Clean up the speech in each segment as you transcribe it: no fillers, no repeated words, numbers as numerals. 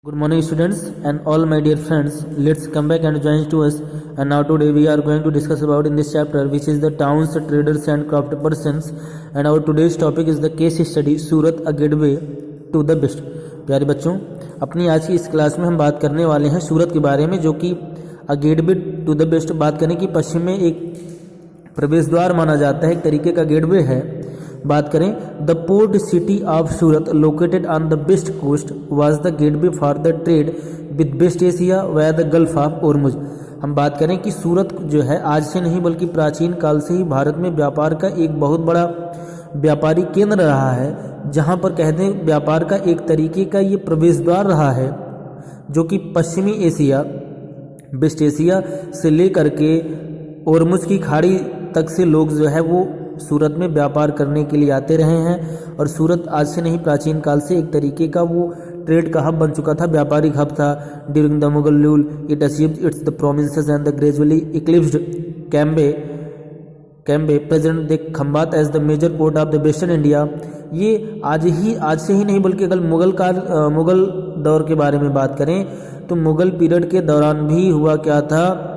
Good morning students and all my dear friends. Let's come back and join to us. And now today we are going to discuss about in this chapter which is the towns, traders and craft persons. And our today's topic is the case study Surat a gateway to the best. प्यारे बच्चों, अपनी आज की इस class में हम बात करने वाले हैं सूरत के बारे में, जो कि a gateway to the best बात करें कि पश्चिम में एक प्रवेश द्वार माना जाता है, एक तरीके का गेटवे है। बात करें the port city of Surat located on the west coast was the gateway for the trade with West Asia व द गल्फ ऑफ ओरमुज। हम बात करें कि सूरत जो है आज से नहीं बल्कि प्राचीन काल से ही भारत में व्यापार का एक बहुत बड़ा व्यापारी केंद्र रहा है, जहां पर कहते हैं व्यापार का एक तरीके का ये प्रवेश द्वार रहा है, जो कि पश्चिमी एशिया वेस्ट एशिया से लेकर के ओरमुज की खाड़ी तक से लोग जो है वो सूरत में व्यापार करने के लिए आते रहे हैं। और सूरत आज से नहीं प्राचीन काल से एक तरीके का वो ट्रेड का हब बन चुका था, व्यापारिक हब था। During the Mughal rule it achieved its the provinces and the gradually eclipsed Cambay present the Khambhat as the major port of the western India. ये आज से ही नहीं बल्कि अगर मुगल दौर के बारे में बात करें तो मुगल पीरियड के दौरान भी हुआ क्या था,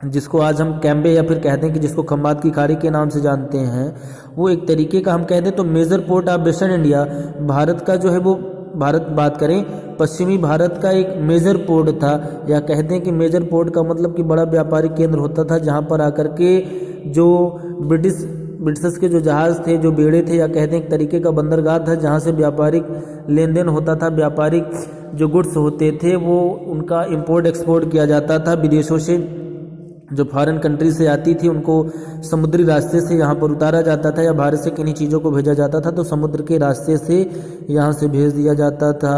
जिसको आज हम कैम्बे या फिर कहते हैं कि जिसको खंबात की खाड़ी के नाम से जानते हैं, वो एक तरीके का हम कहते हैं तो major port of western India, Bharat का जो है वो भारत बात करें पश्चिमी भारत का एक मेजर पोर्ट था, या कहते हैं कि मेजर पोर्ट का मतलब कि बड़ा व्यापारिक केंद्र होता था, जहां पर आकर के जो ब्रिटिश के जो जहाज थे, जो बेड़े थे, या कहते हैं एक तरीके का बंदरगाह था, जहां से व्यापारिक लेन देन होता था, व्यापारिक जो गुड्स होते थे वो उनका इंपोर्ट एक्सपोर्ट किया जाता था। विदेशों से जो फॉरेन कंट्री से आती थी उनको समुद्री रास्ते से यहाँ पर उतारा जाता था, या भारत से किन्हीं चीज़ों को भेजा जाता था तो समुद्र के रास्ते से यहाँ से भेज दिया जाता था।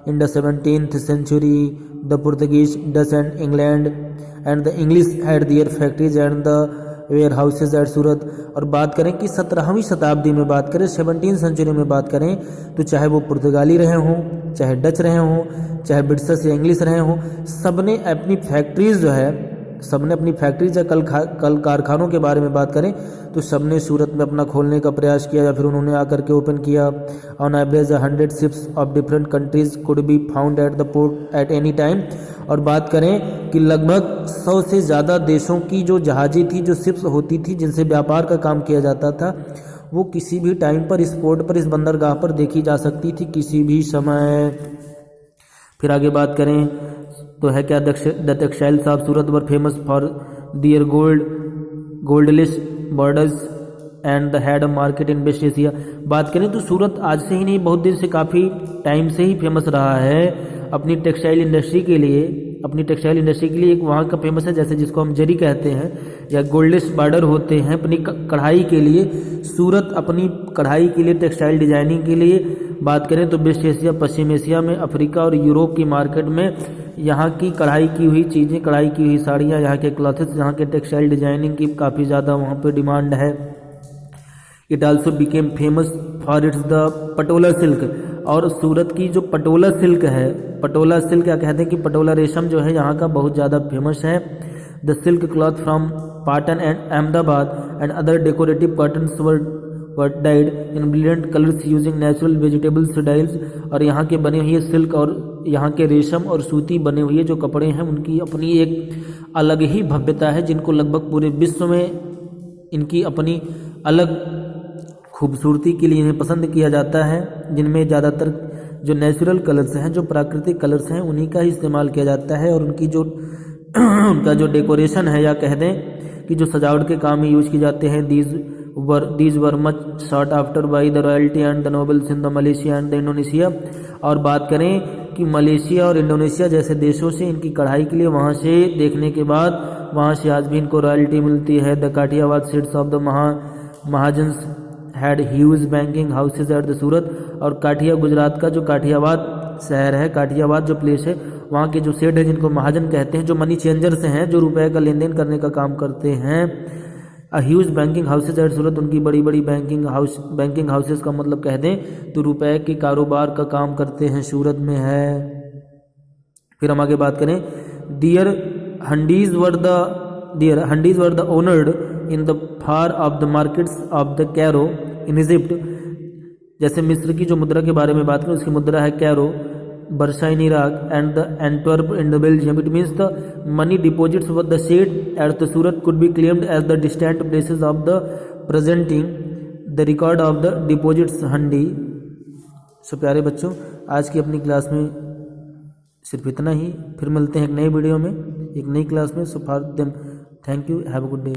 In the 17th century the Portuguese Dutch and England and the English had their factories and the warehouses at Surat. और बात करें कि 17वीं शताब्दी में बात करें 17th सेंचुरी में बात करें तो चाहे वो पुर्तगाली रहे हों, चाहे डच रहे हों, चाहे ब्रिटिश या इंग्लिश रहे हों, सबने अपनी फैक्ट्रीज जो है सबने अपनी फैक्ट्रीज या कल कारखानों के बारे में बात करें तो सबने सूरत में अपना खोलने का प्रयास किया, या फिर उन्होंने आकर के ओपन किया। On average 100 ships of different countries could be found at the port at any time. और बात करें कि लगभग 100 से ज़्यादा देशों की जो जहाज़ें थी, जो शिप्स होती थी जिनसे व्यापार का काम किया जाता था, वो किसी भी टाइम पर इस पोर्ट पर, इस बंदरगाह पर देखी जा सकती थी किसी भी समय। फिर आगे बात करें तो है क्या the textiles of Surat were famous for their gold lace borders and the had market in West Asia. बात करें तो सूरत आज से ही नहीं बहुत दिन से, काफ़ी टाइम से ही फेमस रहा है अपनी टेक्सटाइल इंडस्ट्री के लिए। एक वहाँ का फेमस है, जैसे जिसको हम जरी कहते हैं या गोल्डलेस बॉर्डर होते हैं, अपनी कढ़ाई के लिए। सूरत अपनी कढ़ाई के लिए, टेक्सटाइल डिजाइनिंग के लिए बात करें तो वेस्ट एशिया, पश्चिम एशिया में, अफ्रीका और यूरोप की मार्केट में यहाँ की कढ़ाई की हुई चीज़ें, कढ़ाई की हुई साड़ियाँ, यहाँ के क्लॉथ्स, यहाँ के टेक्सटाइल डिजाइनिंग की काफ़ी ज़्यादा वहाँ पे डिमांड है। It also became famous for its the Patola silk. और सूरत की जो पटोला सिल्क है, पटोला सिल्क क्या कहते हैं कि पटोला रेशम जो है यहाँ का बहुत ज़्यादा फेमस है। The silk cloth from Patan and Ahmedabad and other decorative cottons were died in brilliant colours using natural vegetables डाइल्स। और यहाँ के बने हुए सिल्क और यहाँ के रेशम और सूती बने हुए जो कपड़े हैं उनकी अपनी एक अलग ही भव्यता है, जिनको लगभग पूरे विश्व में इनकी अपनी अलग खूबसूरती के लिए इन्हें पसंद किया जाता है, जिनमें ज़्यादातर जो नेचुरल कलर्स हैं, जो प्राकृतिक कलर्स हैं, उन्हीं का ही इस्तेमाल किया जाता है। और उनकी जो उनका जो डेकोरेशन है, या कह दें कि जो सजावट के काम में यूज किए जाते हैं, these were much sought after by the royalty and the nobles in the Malaysia and the Indonesia. और बात करें कि मलेशिया और इंडोनेशिया जैसे देशों से इनकी कढ़ाई के लिए वहाँ से देखने के बाद वहाँ से आज भी इनको रॉयल्टी मिलती है। The Kathiawad seats of the Mahajans had huge banking houses at the Surat. और गुजरात का जो काठियावाद शहर है, काठियावाद जो प्लेस है, वहाँ के जो सेठ हैं जिनको महाजन कहते हैं, जो मनी चेंजर्स हैं, जो रुपए का लेन देन करने का काम करते हैं, ह्यूज बैंकिंग हाउसेज एट सूरत, उनकी बड़ी बड़ी बैंकिंग हाउसेज का मतलब कह दें तो रुपए के कारोबार का काम करते हैं, सूरत में है। फिर हम आगे बात करें, their hundis were the honoured in the far of the markets of the Cairo in Egypt. जैसे मिस्र की जो मुद्रा के बारे में बात करें, उसकी मुद्रा है Cairo, Bursa in Iraq and the Antwerp in the Belgium. It means the money deposits were the said at the Surat could be claimed as the distant places of the presenting the record of the deposits हंडी. सो प्यारे बच्चों, आज की अपनी class में सिर्फ इतना ही. फिर मिलते हैं एक नए वीडियो में, एक नई क्लास में. So for them thank you, have a good day.